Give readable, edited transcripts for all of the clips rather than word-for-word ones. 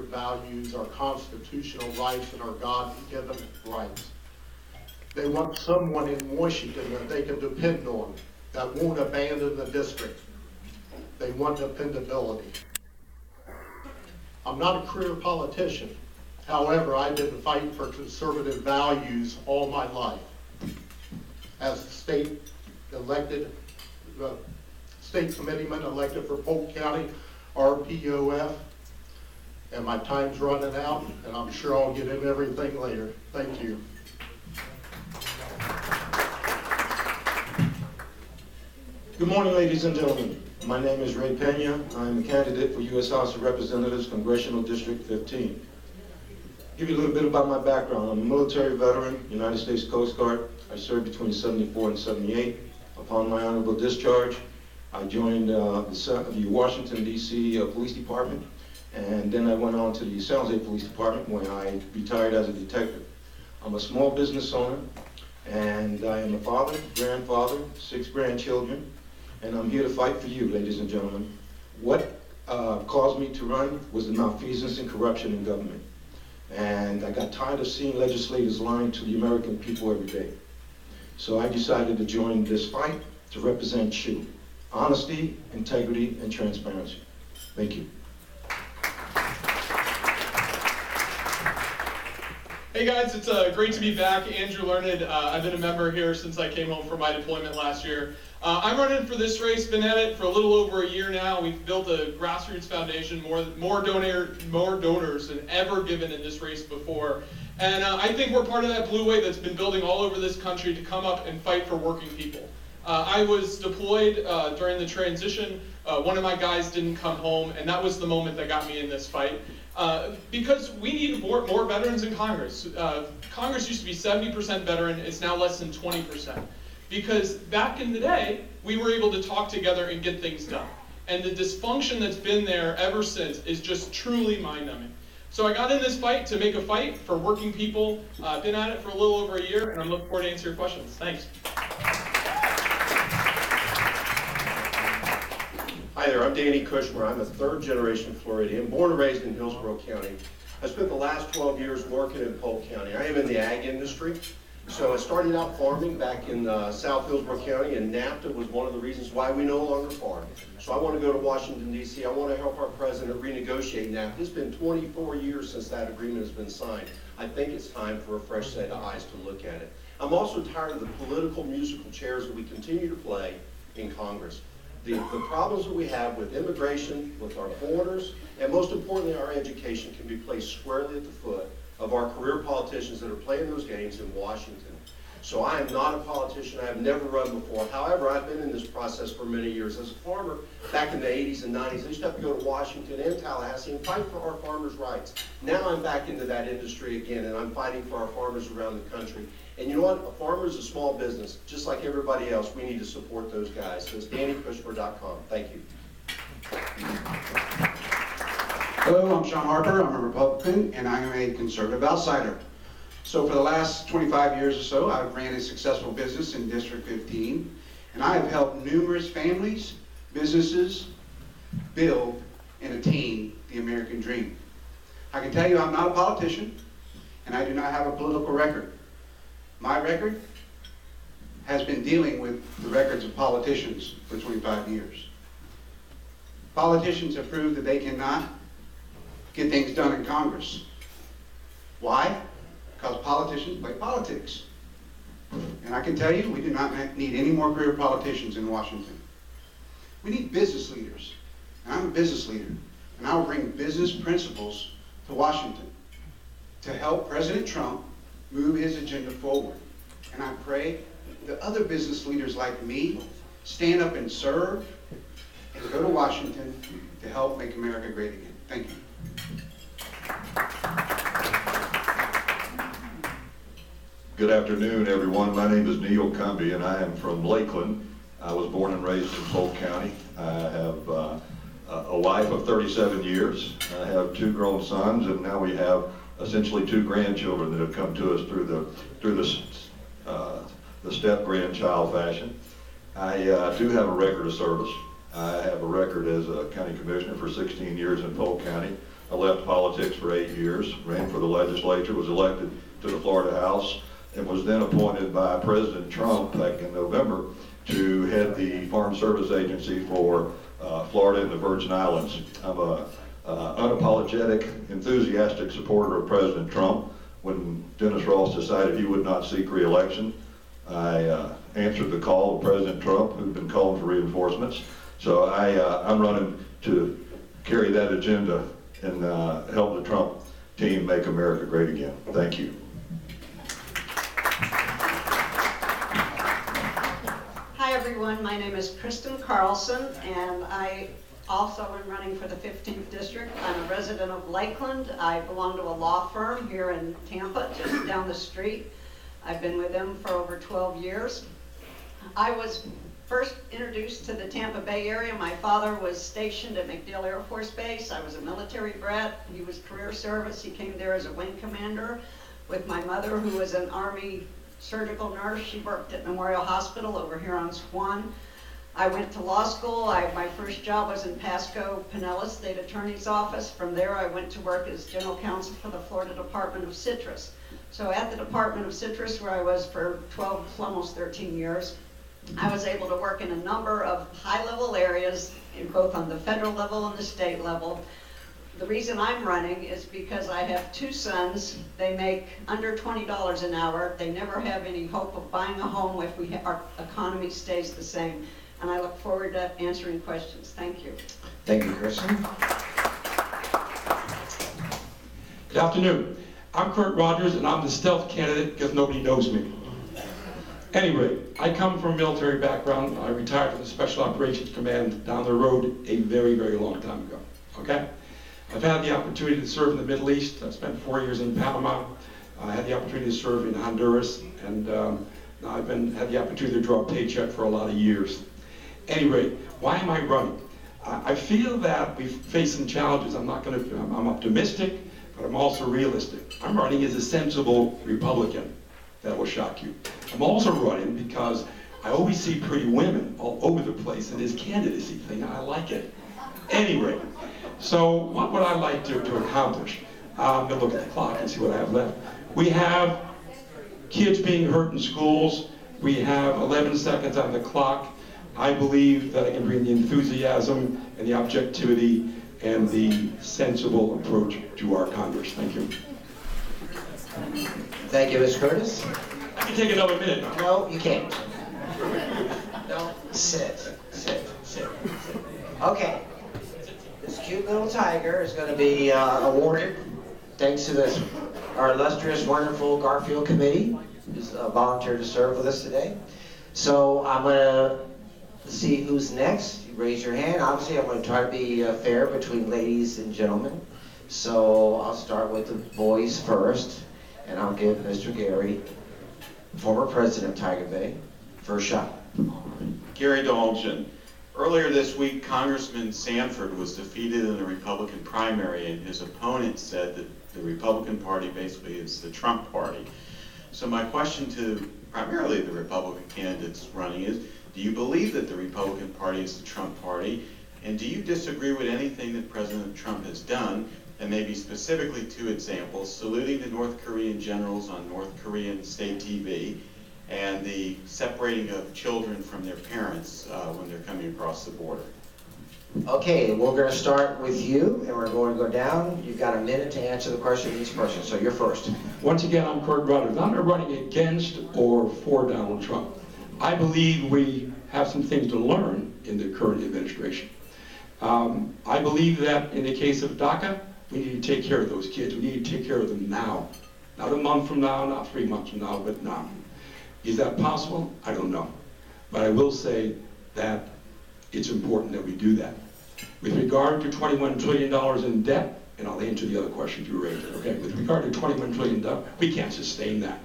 values, our constitutional rights, and our God-given rights. They want someone in Washington that they can depend on, that won't abandon the district. They want dependability. I'm not a career politician. However, I've been fighting for conservative values all my life. As a state committeeman elected for Polk County, RPOF, and my time's running out, and I'm sure I'll get into everything later. Thank you. Good morning, ladies and gentlemen. My name is Ray Pena. I'm a candidate for U.S. House of Representatives, Congressional District 15. Give you a little bit about my background. I'm a military veteran, United States Coast Guard. I served between 74 and 78. Upon my honorable discharge, I joined the Washington, D.C. Police Department, and then I went on to the San Jose Police Department when I retired as a detective. I'm a small business owner, and I am a father, grandfather, 6 grandchildren, and I'm here to fight for you, ladies and gentlemen. What caused me to run was the malfeasance and corruption in government. And I got tired of seeing legislators lying to the American people every day. So I decided to join this fight to represent you. Honesty, integrity, and transparency. Thank you. Hey guys, it's great to be back. Andrew Learned. I've been a member here since I came home from my deployment last year. I'm running for this race, been at it for a little over a year now. We've built a grassroots foundation, more donors than ever given in this race before. And I think we're part of that blue wave that's been building all over this country to come up and fight for working people. I was deployed during the transition. One of my guys didn't come home, and that was the moment that got me in this fight. Because we need more veterans in Congress. Congress used to be 70% veteran, it's now less than 20%. Because back in the day, we were able to talk together and get things done. And the dysfunction that's been there ever since is just truly mind-numbing. So I got in this fight to make a fight for working people. I've been at it for a little over a year, and I'm looking forward to answer your questions. Thanks. Hi there, I'm Danny Kushmer. I'm a third-generation Floridian, born and raised in Hillsborough County. I spent the last 12 years working in Polk County. I am in the ag industry. So I started out farming back in South Hillsborough County, and NAFTA was one of the reasons why we no longer farm. So I want to go to Washington, D.C. I want to help our president renegotiate NAFTA. It's been 24 years since that agreement has been signed. I think it's time for a fresh set of eyes to look at it. I'm also tired of the political musical chairs that we continue to play in Congress. The problems that we have with immigration, with our borders, and most importantly, our education can be placed squarely at the foot of our career politicians that are playing those games in Washington. So I am not a politician. I have never run before. However, I've been in this process for many years. As a farmer, back in the 80s and 90s, I used to have to go to Washington and Tallahassee and fight for our farmers' rights. Now I'm back into that industry again, and I'm fighting for our farmers around the country. And you know what? A farmer is a small business. Just like everybody else, we need to support those guys. So it's DannyKushmer.com. Thank you. Hello, I'm Sean Harper. I'm a Republican, and I am a conservative outsider. So for the last 25 years or so, I've ran a successful business in District 15, and I have helped numerous families, businesses, build and attain the American dream. I can tell you I'm not a politician, and I do not have a political record. My record has been dealing with the records of politicians for 25 years. Politicians have proved that they cannot get things done in Congress. Why? Because politicians play politics. And I can tell you, we do not need any more career politicians in Washington. We need business leaders. And I'm a business leader. And I will bring business principles to Washington to help President Trump move his agenda forward. And I pray that other business leaders like me stand up and serve and go to Washington to help make America great again. Thank you. Good afternoon, everyone. My name is Neil Cumby, and I am from Lakeland. I was born and raised in Polk County. I have a wife of 37 years. I have 2 grown sons, and now we have essentially 2 grandchildren that have come to us through the step-grandchild fashion. I do have a record of service. I have a record as a county commissioner for 16 years in Polk County, I left politics for 8 years, ran for the legislature, was elected to the Florida House, and was then appointed by President Trump back in November to head the Farm Service Agency for Florida and the Virgin Islands. I'm a unapologetic, enthusiastic supporter of President Trump. When Dennis Ross decided he would not seek re-election, I answered the call of President Trump, who'd been calling for reinforcements. So I'm running to carry that agenda and help the Trump team make America great again. Thank you. Hi everyone, my name is Kristen Carlson and I also am running for the 15th District. I'm a resident of Lakeland. I belong to a law firm here in Tampa, just down the street. I've been with them for over 12 years. I was first introduced to the Tampa Bay area. My father was stationed at MacDill Air Force Base. I was a military brat. He was career service. He came there as a wing commander with my mother, who was an Army surgical nurse. She worked at Memorial Hospital over here on Swan. I went to law school. My first job was in Pasco, Pinellas State Attorney's Office. From there, I went to work as General Counsel for the Florida Department of Citrus. So at the Department of Citrus, where I was for 12, almost 13 years, I was able to work in a number of high-level areas, both on the federal level and the state level. The reason I'm running is because I have two sons. They make under $20 an hour. They never have any hope of buying a home if our economy stays the same. And I look forward to answering questions. Thank you. Thank you, Kristen. Good afternoon. I'm Kurt Rogers, and I'm the stealth candidate because nobody knows me. Anyway, I come from a military background. I retired from the Special Operations Command down the road a very, very long time ago. Okay? I've had the opportunity to serve in the Middle East. I spent 4 years in Panama. I had the opportunity to serve in Honduras, and now I've had the opportunity to draw a paycheck for a lot of years. Anyway, why am I running? I feel that we face some challenges. I'm optimistic, but I'm also realistic. I'm running as a sensible Republican. That will shock you. I'm also running because I always see pretty women all over the place in this candidacy thing, and I like it. Anyway, so what would I like to accomplish? I'm going to look at the clock and see what I have left. We have kids being hurt in schools. We have 11 seconds on the clock. I believe that I can bring the enthusiasm and the objectivity and the sensible approach to our Congress. Thank you. Thank you, Ms. Curtis. I can take another minute. No, you can't. No, sit. Okay. This cute little tiger is going to be awarded thanks to our illustrious, wonderful Garfield Committee, who's volunteered to serve with us today. So I'm going to see who's next. You raise your hand. Obviously, I'm going to try to be fair between ladies and gentlemen. So I'll start with the boys first, and I'll give Mr. Gary, former president of Tiger Bay, first shot. Gary Dalton. Earlier this week, Congressman Sanford was defeated in the Republican primary, and his opponent said that the Republican Party basically is the Trump Party. So my question to primarily the Republican candidates running is, do you believe that the Republican Party is the Trump Party? And do you disagree with anything that President Trump has done? And maybe specifically 2 examples, saluting the North Korean generals on North Korean state TV, and the separating of children from their parents when they're coming across the border. Okay, we're going to start with you, and we're going to go down. You've got a minute to answer the question of each person, so you're first. Once again, I'm Kurt Rogers. I'm not running against or for Donald Trump. I believe we have some things to learn in the current administration. I believe that in the case of DACA, we need to take care of those kids. We need to take care of them now. Not a month from now, not 3 months from now, but now. Is that possible? I don't know. But I will say that it's important that we do that. With regard to $21 trillion in debt, and I'll answer the other questions you raised, okay? With regard to $21 trillion, we can't sustain that.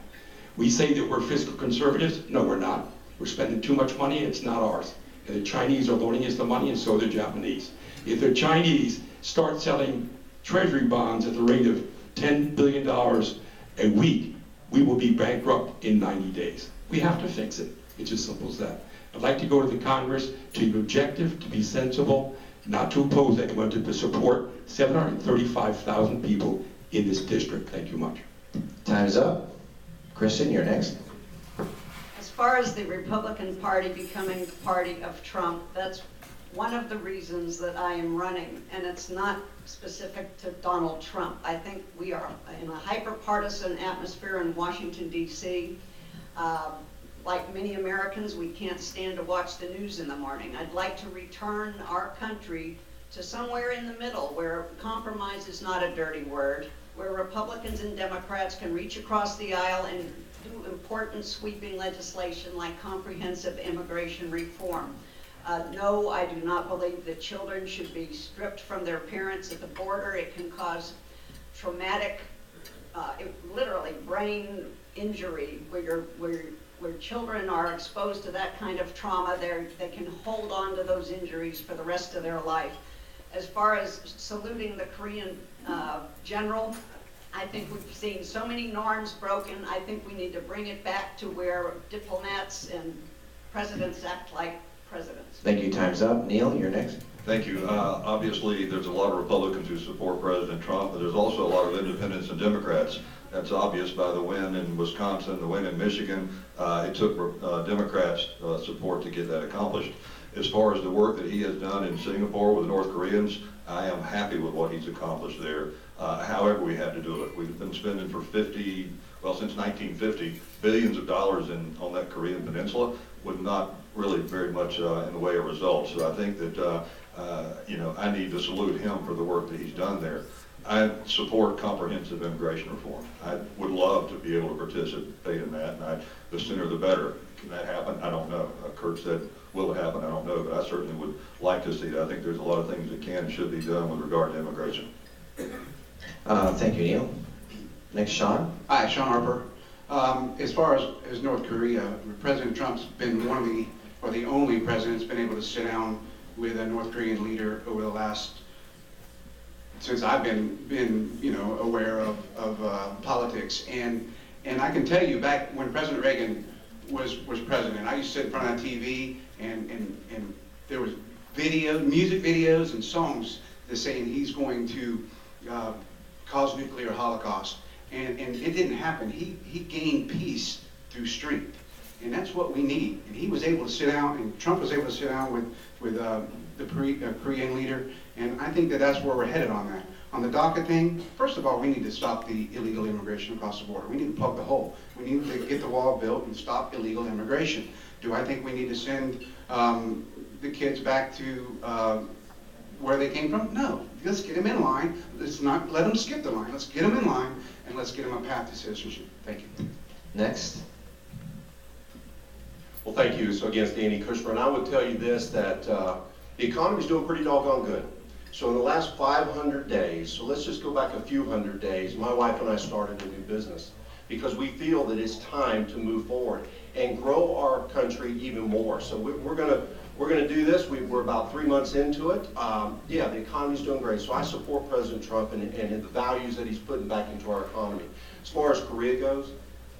We say that we're fiscal conservatives. No, we're not. We're spending too much money, it's not ours. And the Chinese are loaning us the money, and so are the Japanese. If the Chinese start selling treasury bonds at the rate of $10 billion a week, we will be bankrupt in 90 days. We have to fix it. It's as simple as that. I'd like to go to the Congress to be objective, to be sensible, not to oppose anyone, to support 735,000 people in this district. Thank you much. Time's up. Kristen, you're next. As far as the Republican Party becoming the party of Trump, that's one of the reasons that I am running, and it's not specific to Donald Trump. I think we are in a hyper-partisan atmosphere in Washington, D.C. Like many Americans, we can't stand to watch the news in the morning. I'd like to return our country to somewhere in the middle where compromise is not a dirty word, where Republicans and Democrats can reach across the aisle and do important sweeping legislation like comprehensive immigration reform. No, I do not believe that children should be stripped from their parents at the border. It can cause traumatic, literally brain injury where children are exposed to that kind of trauma. They can hold on to those injuries for the rest of their life. As far as saluting the Korean general, I think we've seen so many norms broken. I think we need to bring it back to where diplomats and presidents act like presidents. Thank you. Time's up. Neil, you're next. Thank you. Obviously, there's a lot of Republicans who support President Trump, but there's also a lot of independents and Democrats. That's obvious by the win in Wisconsin, the win in Michigan. It took Democrats' support to get that accomplished. As far as the work that he has done in Singapore with the North Koreans, I am happy with what he's accomplished there. However we had to do it. We've been spending since 1950, billions of dollars on that Korean peninsula with not really very much in the way of results. So I think that, I need to salute him for the work that he's done there. I support comprehensive immigration reform. I would love to be able to participate in that, and the sooner the better. Can that happen? I don't know. Kurt said, will it happen? I don't know, but I certainly would like to see that. I think there's a lot of things that can and should be done with regard to immigration. Thank you, Neil. Next, Sean. Hi, Sean Harper. As far as North Korea, President Trump's been one of the only presidents been able to sit down with a North Korean leader over the last, since I've been aware of politics. And I can tell you, back when President Reagan was president, I used to sit in front of that TV and there was music videos and songs that saying he's going to cause nuclear holocaust. And it didn't happen. He gained peace through strength. And that's what we need. And he was able to sit down, and Trump was able to sit down with the Korean leader. And I think that that's where we're headed on that. On the DACA thing, first of all, we need to stop the illegal immigration across the border. We need to plug the hole. We need to get the wall built and stop illegal immigration. Do I think we need to send the kids back to where they came from? No. Let's get them in line. Let's not let them skip the line. Let's get them in line, and let's get them a path to citizenship. Thank you. Next. Well, thank you. So again, it's Danny Kushner, and I would tell you this, that the economy's doing pretty doggone good. So in the last 500 days, so let's just go back a few hundred days, my wife and I started a new business because we feel that it's time to move forward and grow our country even more. So we're gonna do this. We're about 3 months into it. Yeah, the economy's doing great. So I support President Trump and the values that he's putting back into our economy. As far as Korea goes,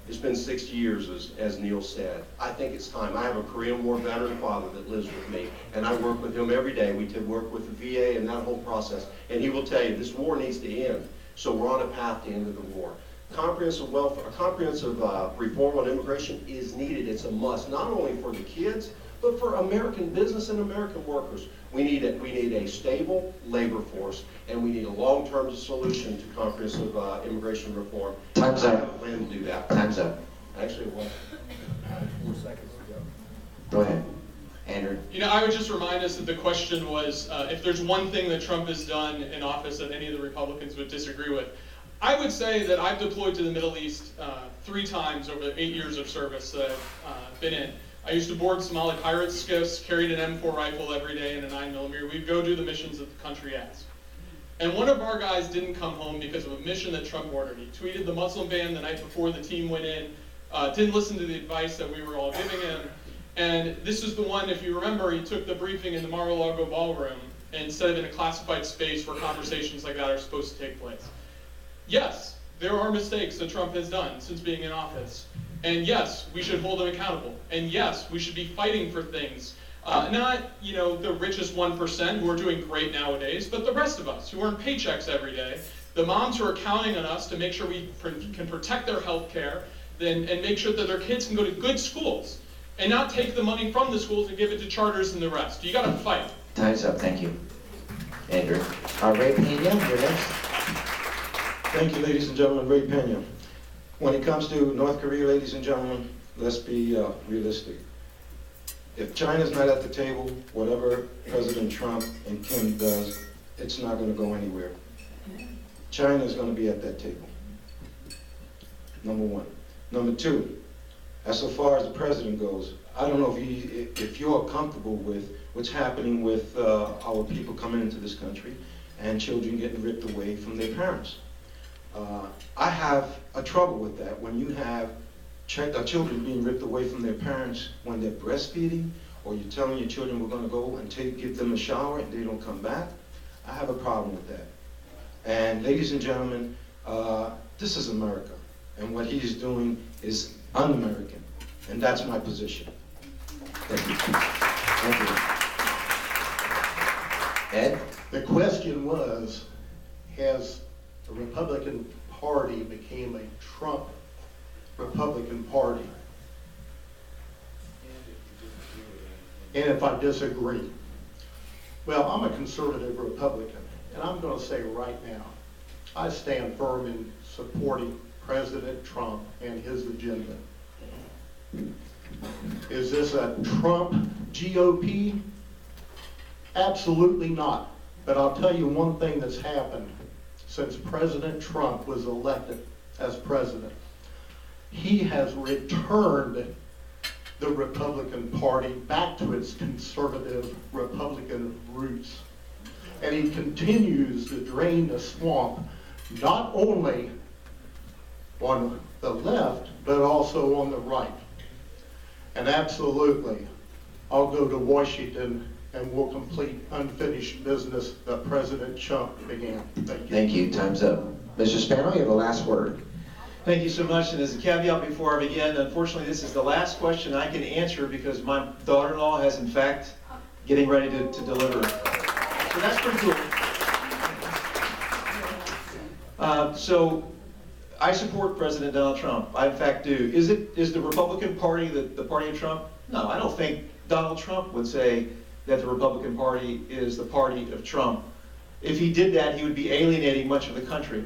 it's been 60 years, as Neil said. I think it's time. I have a Korean War veteran father that lives with me, and I work with him every day. We did work with the VA and that whole process, and he will tell you this war needs to end. So we're on a path to end of the war. Comprehensive welfare, comprehensive reform on immigration is needed. It's a must, not only for the kids, but for American business and American workers. We need a stable labor force, and we need a long-term solution to comprehensive immigration reform. Time's up. I have a plan to do that. Time's up. Actually, what? 4 seconds to go. Go ahead. Andrew. I would just remind us that the question was, if there's one thing that Trump has done in office that any of the Republicans would disagree with. I would say that I've deployed to the Middle East 3 times over the 8 years of service that I've been in. I used to board Somali pirate skiffs, carried an M4 rifle every day and a 9mm. We'd go do the missions that the country asked. And one of our guys didn't come home because of a mission that Trump ordered. He tweeted the Muslim ban the night before the team went in, didn't listen to the advice that we were all giving him. And this is the one, if you remember, he took the briefing in the Mar-a-Lago ballroom instead of in a classified space where conversations like that are supposed to take place. Yes, there are mistakes that Trump has done since being in office. And yes, we should hold him accountable. And yes, we should be fighting for things Not, the richest 1% who are doing great nowadays, but the rest of us who earn paychecks every day. The moms who are counting on us to make sure we can protect their health care and make sure that their kids can go to good schools and not take the money from the schools and give it to charters and the rest. You gotta fight. Time's up, thank you. Andrew. Ray Pena, you're next. Thank you, ladies and gentlemen. Ray Pena. When it comes to North Korea, ladies and gentlemen, let's be realistic. If China's not at the table, whatever President Trump and Kim does, it's not going to go anywhere. China's going to be at that table. Number one. Number two, as so far as the president goes, I don't know if you're comfortable with what's happening with our people coming into this country and children getting ripped away from their parents. I have a trouble with that when you have children being ripped away from their parents when they're breastfeeding, or you're telling your children we're going to go and give them a shower and they don't come back. I have a problem with that. And ladies and gentlemen, this is America, and what he's doing is un-American, and that's my position. Thank you. Thank you. Ed? The question was, has the Republican Party became a Trump Republican Party? And if I disagree. Well, I'm a conservative Republican, and I'm going to say right now, I stand firm in supporting President Trump and his agenda. Is this a Trump GOP? Absolutely not. But I'll tell you one thing that's happened since President Trump was elected as president. He has returned the Republican Party back to its conservative Republican roots. And he continues to drain the swamp, not only on the left, but also on the right. And absolutely, I'll go to Washington and we'll complete unfinished business that President Trump began. Thank you. Thank you. Time's up. Mr. Spano, you have the last word. Thank you so much. And as a caveat before I begin, unfortunately, this is the last question I can answer because my daughter-in-law has, in fact, getting ready to deliver. So that's pretty cool. So I support President Donald Trump. I, in fact, do. Is the Republican Party the party of Trump? No, I don't think Donald Trump would say that the Republican Party is the party of Trump. If he did that, he would be alienating much of the country.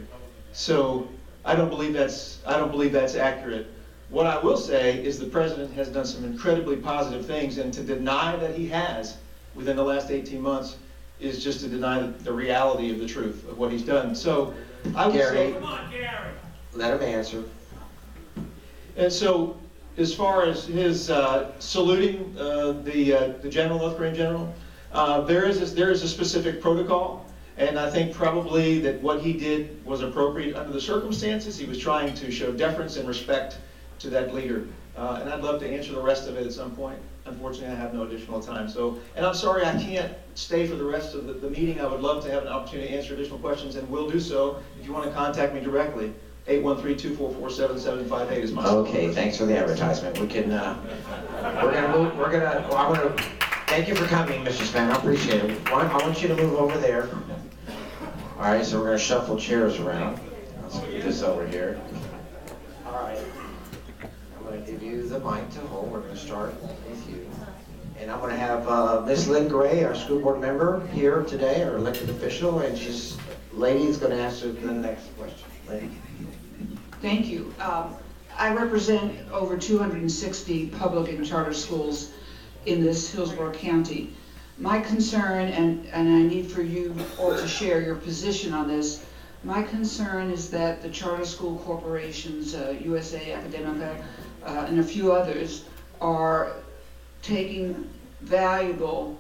So I don't believe that's accurate. What I will say is the president has done some incredibly positive things, and to deny that he has within the last 18 months is just to deny the reality of the truth of what he's done. So I would say, Come on, Gary. Let him answer. and so as far as his saluting the general, North Korean general, there is a specific protocol. And I think probably that what he did was appropriate under the circumstances. He was trying to show deference and respect to that leader. And I'd love to answer the rest of it at some point. Unfortunately, I have no additional time. And I'm sorry I can't stay for the rest of the meeting. I would love to have an opportunity to answer additional questions, and will do so. If you want to contact me directly, 813-244-7758 is my phone. Okay, thanks for the advertisement. We can, we're gonna thank you for coming, Mr. Span. I appreciate it. I want you to move over there. All right, so we're gonna shuffle chairs around. Let's move this over here. All right. I'm gonna give you the mic to hold. We're gonna start with you. And I'm gonna have Ms. Lynn Gray, our school board member, here today, our elected official, and lady's gonna answer the next question. Lady. Thank you. I represent over 260 public and charter schools in this Hillsborough County. My concern, and I need for you all to share your position on this, my concern is that the charter school corporations, USA Academica, and a few others, are taking valuable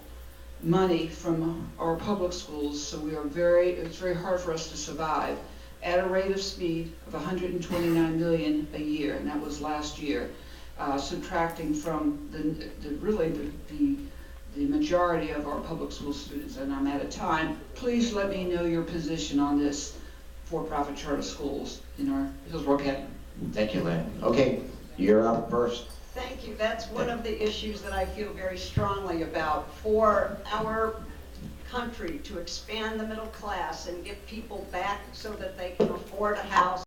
money from our public schools, so it's very hard for us to survive at a rate of speed of 129 million a year, and that was last year, subtracting from the majority of our public school students, and I'm out of time. Please let me know your position on this for-profit charter schools in our Hillsborough County. Thank you, Lynn. Okay, you're up first. Thank you. That's one of the issues that I feel very strongly about. For our country to expand the middle class and get people back so that they can afford a house